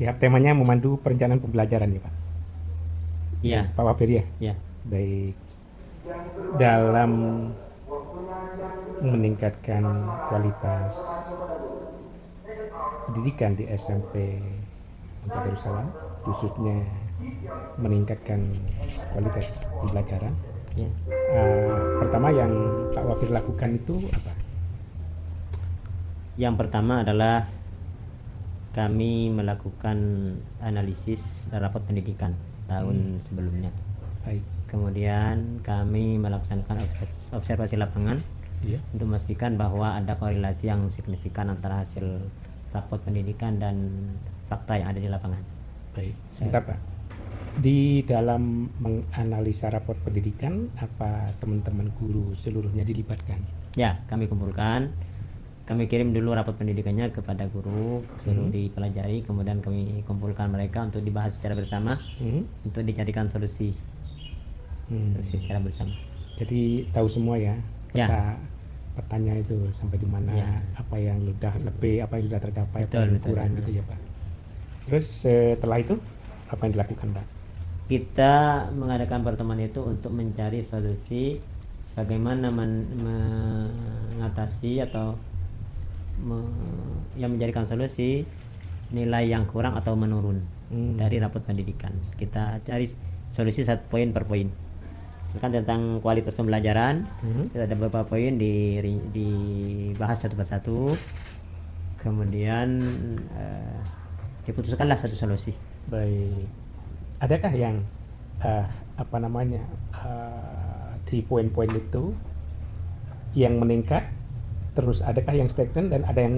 Ya, temanya memandu perencanaan pembelajaran ya Pak. Ya, Iya, Pak Wafir ya. iya. Baik. Dalam meningkatkan kualitas pendidikan di SMP Muhammad Darussalam, khususnya meningkatkan kualitas pembelajaran. Iya. Pertama yang Pak Wafir lakukan itu apa? Yang pertama adalah kami melakukan analisis rapot pendidikan Hmm, tahun sebelumnya. baik. Kemudian kami melaksanakan observasi lapangan Iya, untuk memastikan bahwa ada korelasi yang signifikan antara hasil rapot pendidikan dan fakta yang ada di lapangan. baik. Saya, Sebentar Pak. Di dalam menganalisa raport pendidikan, apa teman-teman guru seluruhnya dilibatkan? ya, kami kumpulkan, kami kirim dulu rapot pendidikannya kepada guru, suruh Hmm, dipelajari, kemudian kami kumpulkan mereka untuk dibahas secara bersama, hmm, untuk dicarikan solusi hmm. secara bersama. Jadi tahu semua ya Ya, petanya itu sampai di mana, ya, apa yang sudah lebih, apa yang sudah tercapai, apa betul, yang betul. kurang gitu ya Pak. Terus setelah itu apa yang dilakukan Pak? Kita mengadakan pertemuan itu untuk mencari solusi bagaimana mengatasi atau yang menjadikan solusi nilai yang kurang atau menurun dari Hmm, rapot pendidikan. Kita cari solusi satu poin per poin. Misalkan tentang kualitas pembelajaran, hmm, kita ada beberapa poin dibahas satu persatu, kemudian diputuskanlah satu solusi. baik. Adakah yang eh, apa namanya di poin-poin itu yang meningkat, terus adakah yang stagnan dan ada yang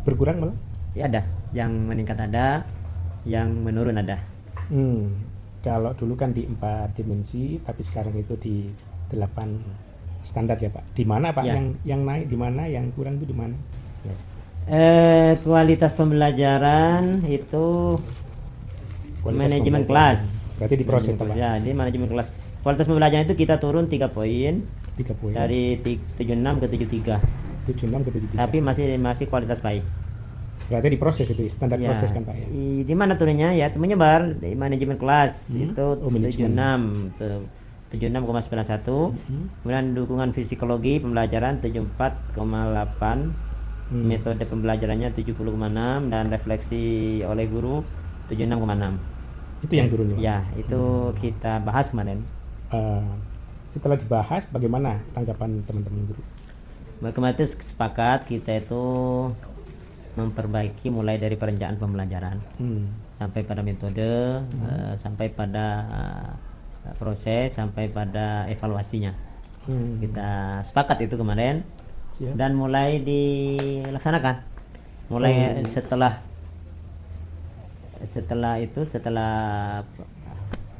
berkurang malah? Ya ada, yang meningkat ada, yang menurun ada. Hmm, kalau dulu kan di 4 dimensi, tapi sekarang itu di 8 standar ya Pak. Di mana Pak Ya, yang naik, di mana yang kurang itu di mana? yes. Kualitas pembelajaran itu Kualitas manajemen pembelajaran. kelas. Berarti diproses Manajemen kelas. Pak. Ya, di manajemen kelas. Kualitas pembelajaran itu kita turun 3 poin 3 poin. dari 76 ke 73. 76 ke 73. Tapi masih masih kualitas baik. Berarti diproses itu standar Ya, proses kan Pak ya. di mana turunnya ya? Itu menyebar di manajemen kelas Hmm? itu Oh, manajemen. 76 76,91. Hmm? Kemudian dukungan psikologi pembelajaran 74,8. Hmm. Metode pembelajarannya 70,6 dan refleksi oleh guru 76,6. Itu yang turun ya Pak. Ya, itu kita bahas kemarin. Eh, setelah dibahas, bagaimana tanggapan teman-teman guru? Kemarin itu sepakat kita itu memperbaiki mulai dari perencanaan pembelajaran Hmm. sampai pada metode, sampai pada proses, sampai pada evaluasinya. Hmm. Kita sepakat itu kemarin Siap. dan mulai dilaksanakan. Mulai Oh.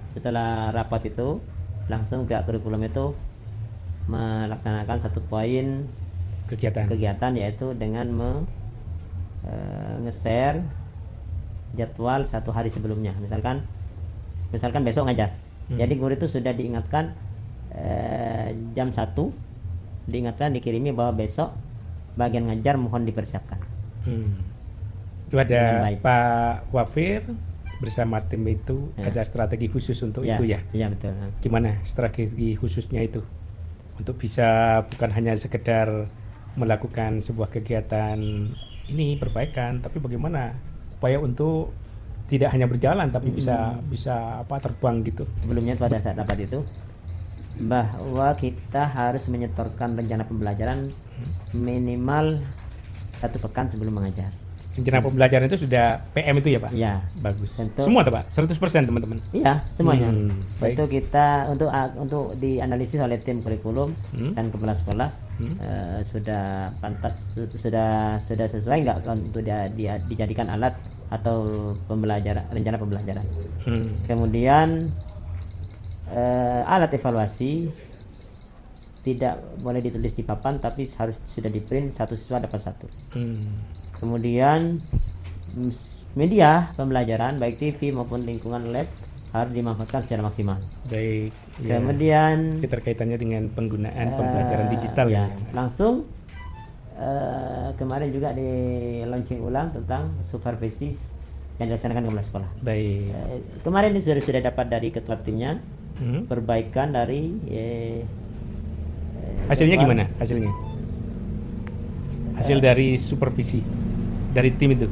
setelah rapat itu langsung pihak kurikulum itu melaksanakan satu poin Kegiatan. yaitu dengan nge-share jadwal satu hari sebelumnya. Misalkan besok ngajar. Jadi guru itu sudah diingatkan jam 1 diingatkan, dikirimi bahwa besok bagian ngajar mohon dipersiapkan. Hmm. Itu Dengan ada baik. Pak Wafir bersama tim itu Ya. ada strategi khusus untuk Ya, itu ya. iya betul. Gimana strategi khususnya itu untuk bisa bukan hanya sekedar melakukan sebuah kegiatan ini perbaikan, tapi bagaimana upaya untuk tidak hanya berjalan tapi bisa apa terbang gitu. Sebelumnya pada saat rapat itu bahwa kita harus menyetorkan rencana pembelajaran minimal 1 pekan sebelum mengajar. Rencana pembelajaran itu sudah PM itu ya Pak? Ya, Bagus. tentu. Semua tuh Pak, 100% teman-teman. Iya, semuanya. Baik. Tentu kita untuk dianalisis oleh tim kurikulum dan kepala sekolah sudah pantas, sudah sesuai nggak untuk dijadikan alat atau rencana pembelajaran. Kemudian alat evaluasi tidak boleh ditulis di papan tapi harus sudah di print, satu siswa dapat satu. Kemudian media pembelajaran baik TV maupun lingkungan lab harus dimanfaatkan secara maksimal. Baik. Ya. Kemudian Keterkaitannya dengan penggunaan pembelajaran digital ya. Langsung kemarin juga di launching ulang tentang supervisi yang dilaksanakan kepala sekolah. Baik. Kemarin ini sudah dapat dari ketua timnya perbaikan dari hasilnya gimana? Hasilnya? Hasil dari supervisi dari tim itu?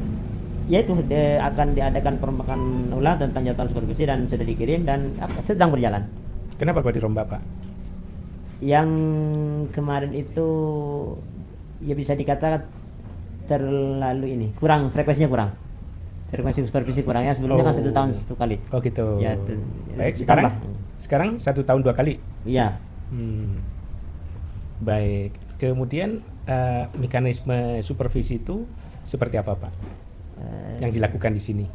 Yaitu akan diadakan perombakan ulang tentang jadwal supervisi dan sudah dikirim dan sedang berjalan. Kenapa kok dirombak, Pak? Yang kemarin itu ya bisa dikatakan terlalu ini kurang, frekuensinya kurang, frekuensi supervisi kurangnya. Sebelumnya kan 1 tahun 1 kali. Oh gitu. Ya, baik. ditambah. Sekarang 1 tahun 2 kali. Iya. Baik. Kemudian mekanisme supervisi itu seperti apa, Pak? Yang dilakukan di sini?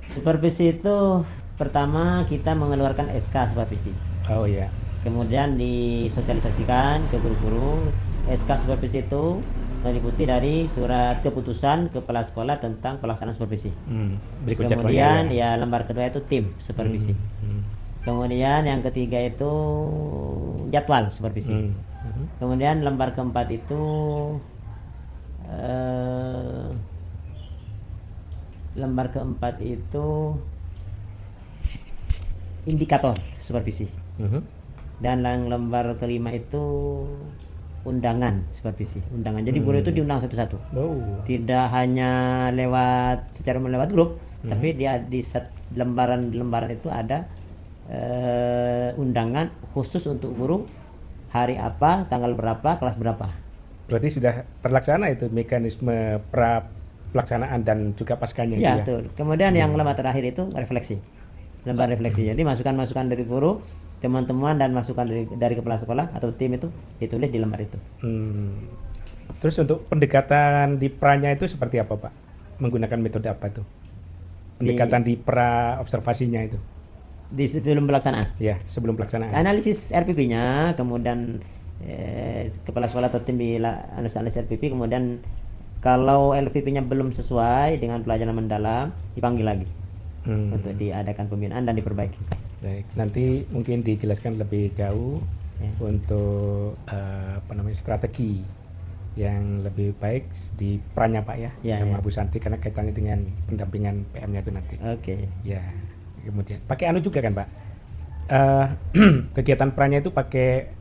Supervisi itu pertama kita mengeluarkan SK supervisi. Oh ya. Kemudian disosialisasikan ke guru-guru. SK supervisi itu meliputi dari surat keputusan kepala sekolah tentang pelaksanaan supervisi. Kemudian ya lembar kedua itu tim supervisi. Kemudian yang ketiga itu jadwal supervisi. Kemudian lembar keempat itu indikator supervisi. Dan lembar kelima itu undangan supervisi. Jadi guru itu diundang satu-satu. Tidak hanya secara lewat grup, tapi di lembaran itu ada undangan khusus untuk guru, hari apa, tanggal berapa, kelas berapa. Berarti sudah terlaksana itu mekanisme pelaksanaan dan juga paskanya. Ya, betul. Kemudian yang lembar terakhir itu refleksi. Lembar refleksi. Jadi masukan-masukan dari guru, teman-teman dan masukan dari kepala sekolah atau tim itu ditulis di lembar itu. Terus untuk pendekatan di pranya itu seperti apa, Pak? Menggunakan metode apa itu? Pendekatan di pra observasinya itu? Di sebelum pelaksanaan? Ya, sebelum pelaksanaan. Analisis RPP-nya, kemudian kepala sekolah atau tim di analisis RPP, kemudian kalau LPP-nya belum sesuai dengan pelajaran mendalam, dipanggil lagi untuk diadakan pembinaan dan diperbaiki. Baik, nanti mungkin dijelaskan lebih jauh untuk strategi yang lebih baik di pranya, Pak sama Bu Santi, karena kaitannya dengan pendampingan PM-nya itu nanti. Oke. Ya, kemudian pakai juga kan, Pak? Kegiatan pranya itu pakai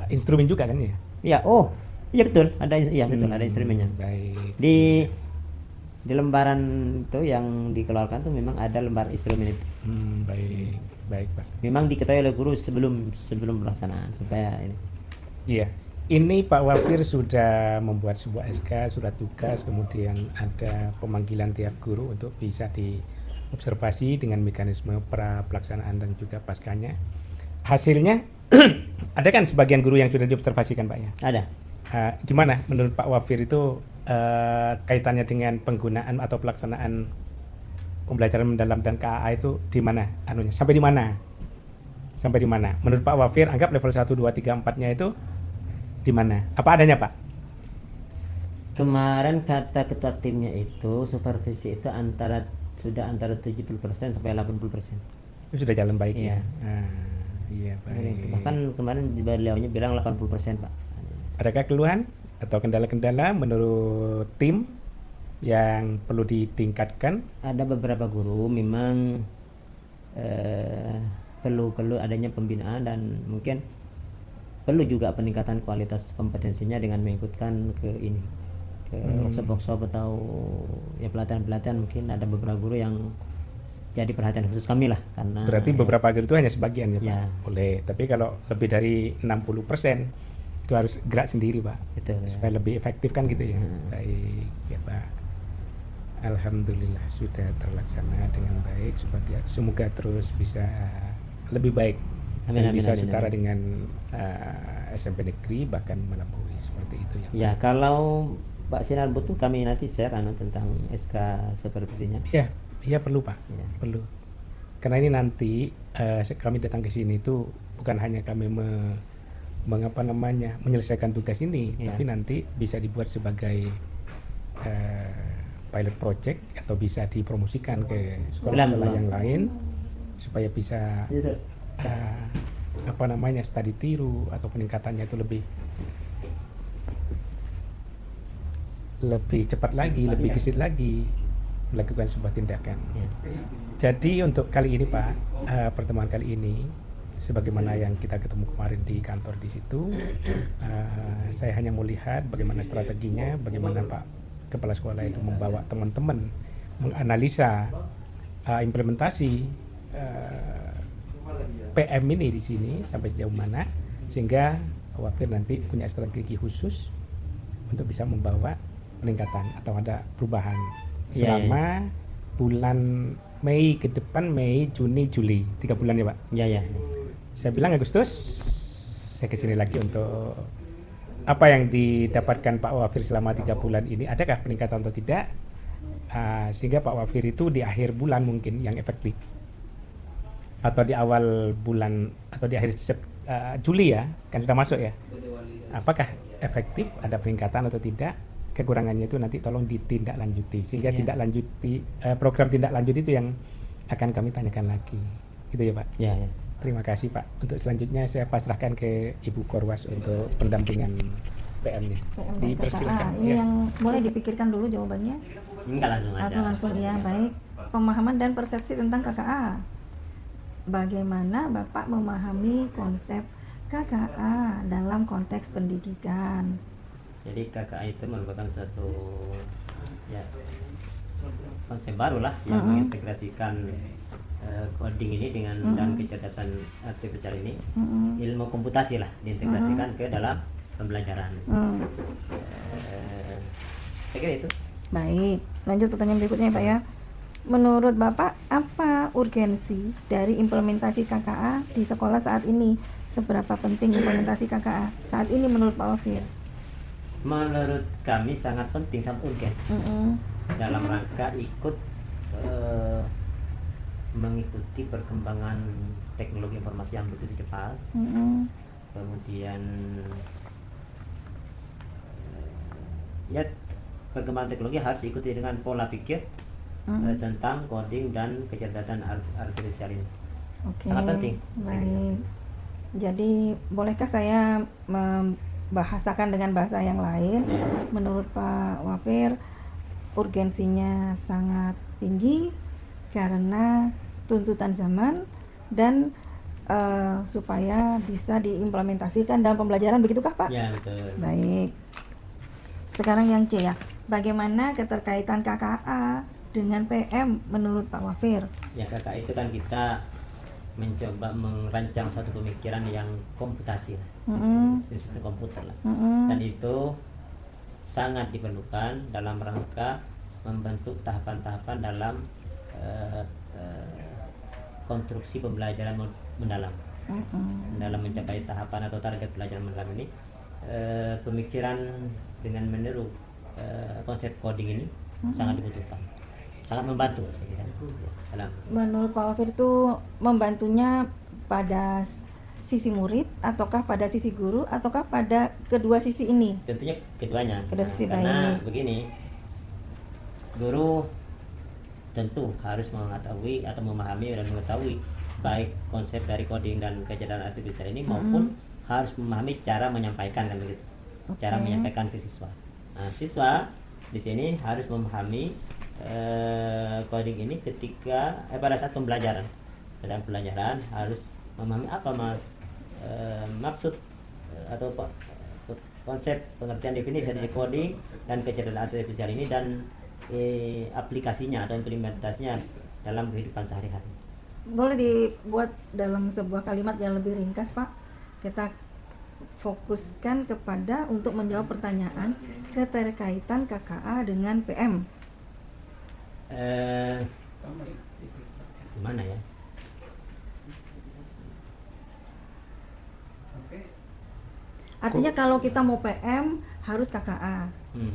instrumen juga kan ya? Iya, iya betul, ada ada instrumennya. Baik. Di lembaran itu yang dikeluarkan tuh memang ada lembar instrumen itu. Baik Pak. Memang diketahui oleh guru sebelum pelaksanaan supaya ini. Iya. Ini Pak Wafir sudah membuat sebuah SK, surat tugas, kemudian ada pemanggilan tiap guru untuk bisa diobservasi dengan mekanisme pra pelaksanaan dan juga paskanya. Hasilnya ada kan sebagian guru yang sudah diobservasikan, Pak ya? Ada. Gimana menurut Pak Wafir itu kaitannya dengan penggunaan atau pelaksanaan pembelajaran mendalam dan KAA itu di mana anunya? Sampai di mana? Menurut Pak Wafir, anggap level 1, 2, 3, 4-nya itu di mana? Apa adanya, Pak? Kemarin kata ketua timnya itu supervisi itu sudah antara 70% sampai 80%. Itu sudah jalan baik ya. Iya, baik. Bahkan kemarin beliaunya bilang 80%, Pak. Adakah keluhan atau kendala-kendala menurut tim yang perlu ditingkatkan? Ada beberapa guru memang perlu adanya pembinaan dan mungkin perlu juga peningkatan kualitas kompetensinya dengan mengikutkan ke workshop atau ya pelatihan mungkin ada beberapa guru yang jadi perhatian khusus kami lah, karena berarti beberapa guru itu hanya sebagian ya, Pak? Ya. Boleh, tapi kalau lebih dari 60% itu harus gerak sendiri, Pak. Betul, supaya lebih efektif kan gitu ya. Baik ya, Pak. Alhamdulillah sudah terlaksana dengan baik, semoga terus bisa lebih baik. Dan bisa setara dengan SMP negeri, bahkan melampaui seperti itu ya. Ya, kalau Pak Sinar butuh kami nanti share tentang SK supervisinya. Iya perlu, Pak. Ya. Perlu. Karena ini nanti kami datang ke sini itu bukan hanya kami menyelesaikan tugas ini, tapi nanti bisa dibuat sebagai pilot project atau bisa dipromosikan ke sekolah-sekolah yang lain supaya bisa studi tiru atau peningkatannya itu lebih cepat lagi, lebih gesit lagi. melakukan sebuah tindakan. Ya. Jadi untuk kali ini Pak, pertemuan kali ini, sebagaimana yang kita ketemu kemarin di kantor di situ, saya hanya melihat bagaimana strateginya, bagaimana Pak Kepala Sekolah itu membawa teman-teman menganalisa implementasi PM ini di sini sampai sejauh mana, sehingga Wafir nanti punya strategi khusus untuk bisa membawa peningkatan atau ada perubahan selama bulan Mei ke depan, Mei, Juni, Juli, 3 bulan ya Pak? Ya. Saya bilang Agustus, saya kesini lagi untuk apa yang didapatkan Pak Wafir selama 3 bulan ini, adakah peningkatan atau tidak, sehingga Pak Wafir itu di akhir bulan mungkin yang efektif, atau di awal bulan, atau di akhir Juli ya, kan sudah masuk ya, apakah efektif, ada peningkatan atau tidak, kekurangannya itu nanti tolong ditindaklanjuti, sehingga program tindak lanjut itu yang akan kami tanyakan lagi, gitu ya Pak. Ya. Terima kasih Pak. Untuk selanjutnya saya pasrahkan ke Ibu Korwas untuk pendampingan PM-nya. Dipersilakan. Ini yang boleh dipikirkan dulu jawabannya. Enggak langsung aja. Atau langsung ya, baik. Pemahaman dan persepsi tentang KKA. Bagaimana Bapak memahami konsep KKA dalam konteks pendidikan? Jadi KKA itu merupakan suatu konsep baru lah yang mengintegrasikan coding ini dengan dan kecerdasan artifisial ini, ilmu komputasi lah diintegrasikan ke dalam pembelajaran. Saya kira itu. Baik, lanjut pertanyaan berikutnya Pak ya. Menurut Bapak, apa urgensi dari implementasi KKA di sekolah saat ini? Seberapa penting implementasi KKA saat ini menurut Pak Wafir? Menurut kami sangat penting, sangat urgen dalam rangka ikut mengikuti perkembangan teknologi informasi yang begitu cepat. Kemudian perkembangan teknologi harus diikuti dengan pola pikir tentang coding dan kecerdasan artifisial ini. Sangat penting. Baik. Jadi bolehkah saya membahasakan dengan bahasa yang lain? Menurut Pak Wafir, urgensinya sangat tinggi karena tuntutan zaman dan supaya bisa diimplementasikan dalam pembelajaran, begitukah Pak? Ya, betul. Baik. Sekarang yang C ya, bagaimana keterkaitan KKA dengan PM menurut Pak Wafir? Ya, KKA itu kan kita mencoba merancang suatu pemikiran yang komputasi, sistem komputer lah. Dan itu sangat diperlukan dalam rangka membentuk tahapan-tahapan dalam konstruksi pembelajaran mendalam. Dalam mencapai tahapan atau target pelajaran mendalam ini, pemikiran dengan meniru konsep coding ini sangat dibutuhkan, sangat membantu. Menurut Pak Wafir itu membantunya pada sisi murid ataukah pada sisi guru ataukah pada kedua sisi ini? Tentunya keduanya. Kedua sisi, karena baik. Begini, guru tentu harus mengetahui atau memahami dan mengetahui baik konsep dari coding dan kecerdasan artifisial ini maupun harus memahami cara menyampaikan kan begitu. Cara menyampaikan ke siswa. Nah, siswa di sini harus memahami coding ini ketika pada saat pembelajaran. Pada pembelajaran harus memahami apa maksud atau konsep pengertian definisi dari coding dan kecerdasan artifisial ini dan aplikasinya atau implementasinya dalam kehidupan sehari-hari. Boleh dibuat dalam sebuah kalimat yang lebih ringkas Pak? Kita fokuskan kepada untuk menjawab pertanyaan keterkaitan KKA dengan PM. Gimana ya? Artinya kalau kita mau PM harus KKA.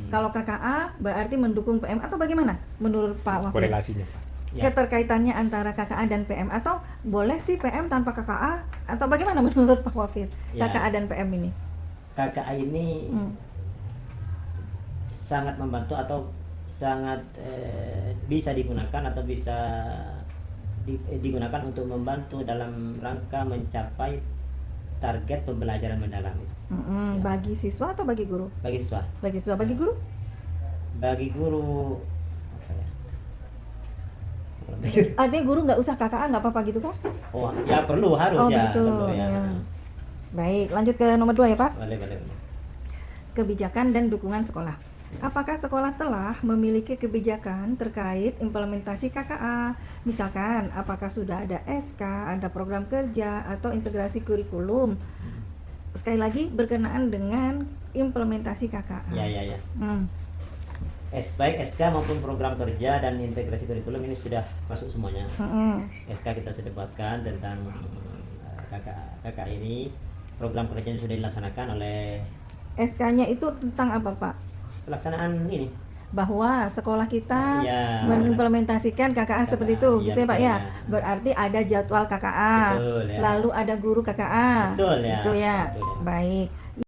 Kalau KKA berarti mendukung PM atau bagaimana menurut Pak Wafir? Korelasinya Pak. Ya. Keterkaitannya antara KKA dan PM atau boleh sih PM tanpa KKA atau bagaimana menurut Pak Wafir? Ya. KKA dan PM ini? KKA ini sangat membantu atau sangat bisa digunakan atau bisa digunakan untuk membantu dalam rangka mencapai target pembelajaran mendalam itu. Bagi siswa atau bagi guru? Bagi siswa. Bagi siswa, bagi guru? Bagi guru Artinya guru nggak usah KKA nggak apa-apa gitu kan? Oh ya perlu, harus Oh ya. begitu. Perlu, ya. Ya. Baik, lanjut ke nomor 2 ya Pak. Boleh, boleh, boleh. Kebijakan dan dukungan sekolah. Apakah sekolah telah memiliki kebijakan terkait implementasi KKA? Misalkan, apakah sudah ada SK, ada program kerja, atau integrasi kurikulum? Sekali lagi berkenaan dengan implementasi KKA. Ya, ya, ya. Hmm. Baik SK maupun program kerja dan integrasi kurikulum ini sudah masuk semuanya. SK kita sudah buatkan tentang KKA ini. Program kerjanya sudah dilaksanakan oleh. SK-nya itu tentang apa Pak? Pelaksanaan ini. Bahwa sekolah kita Ya, mengimplementasikan KKA seperti itu, ya, gitu ya Pak betul, ya. ya. Berarti ada jadwal KKA, Betul, ya. lalu ada guru KKA, Betul, ya. gitu ya. Betul, ya. Baik.